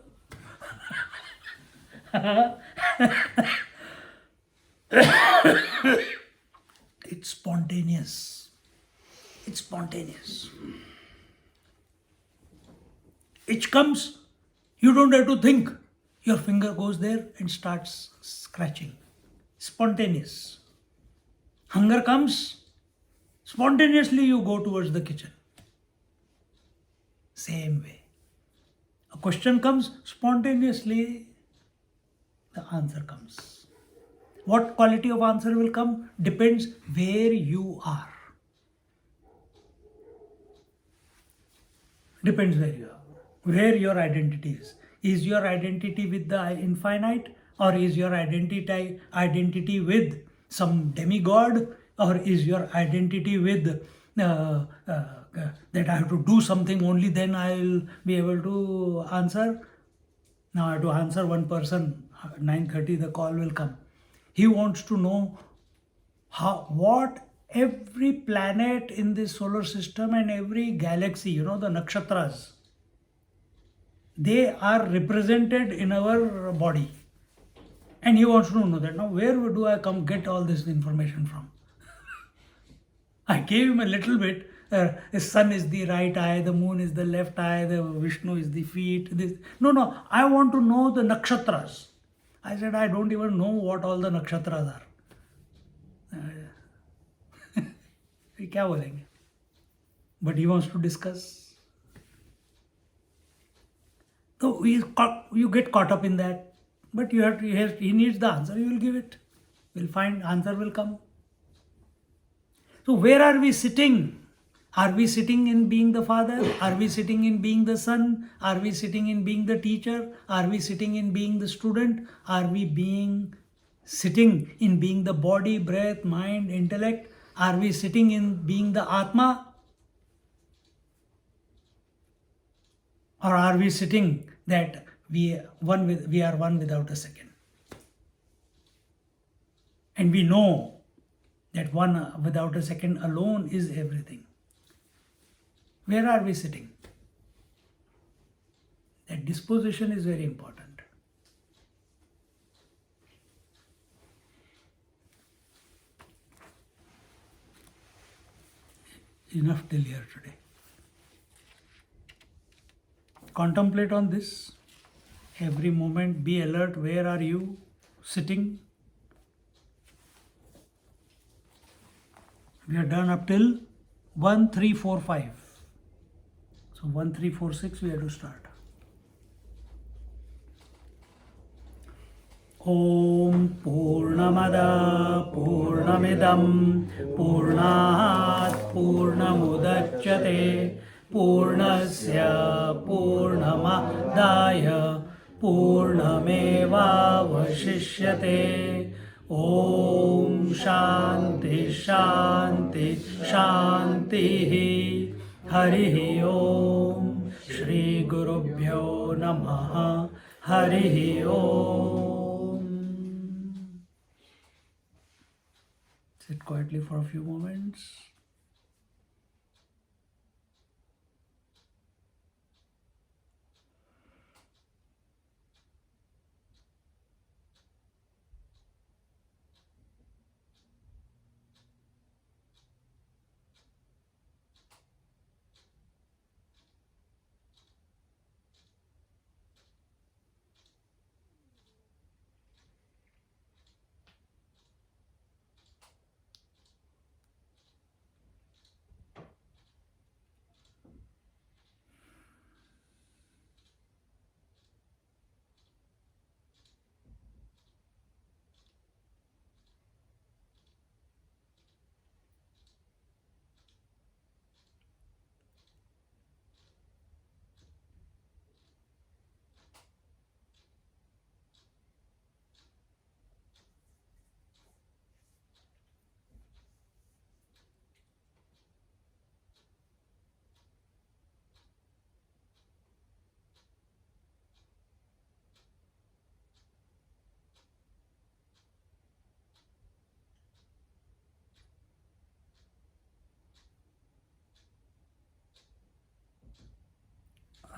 It's spontaneous. It's spontaneous. Itch comes, you don't have to think. Your finger goes there and starts scratching. Spontaneous. Hunger comes, spontaneously you go towards the kitchen. Same way. A question comes, spontaneously the answer comes. What quality of answer will come depends where you are. Depends where you are. Where your identity is. Is your identity with the infinite, or is your identity with some demigod, or is your identity with that I have to do something, only then I'll be able to answer. Now I have to answer one person, 9:30 the call will come. He wants to know what every planet in this solar system and every galaxy, the nakshatras, they are represented in our body. And he wants to know that. Now where do I get all this information from? I gave him a little bit. The sun is the right eye, the moon is the left eye, the Vishnu is the feet. No, I want to know the nakshatras. I said, I don't even know what all the nakshatras are. Kya bolenge? But he wants to discuss. So you get caught up in that. But he needs the answer, you will give it. We'll find, answer will come. So where are we sitting? Are we sitting in being the father? Are we sitting in being the son? Are we sitting in being the teacher? Are we sitting in being the student? Are we being sitting in being the body, breath, mind, intellect? Are we sitting in being the Atma? Or are we sitting that we are one without a second? And we know that one without a second alone is everything. Where are we sitting? That disposition is very important. Enough till here today. Contemplate on this. Every moment be alert. Where are you sitting? We are done up till 1, 3, 4, 5. So 1, 3, 4, 6 we have to start. Om Purnamada Purnamidam Purnat Purnamudachyate Purnasya Purnamadaya Purnameva Vashishyate. Om Shanti Shanti Shanti. Hari Om. Shri Gurubhyo Namaha. Hari Om. Sit quietly for a few moments.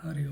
Hari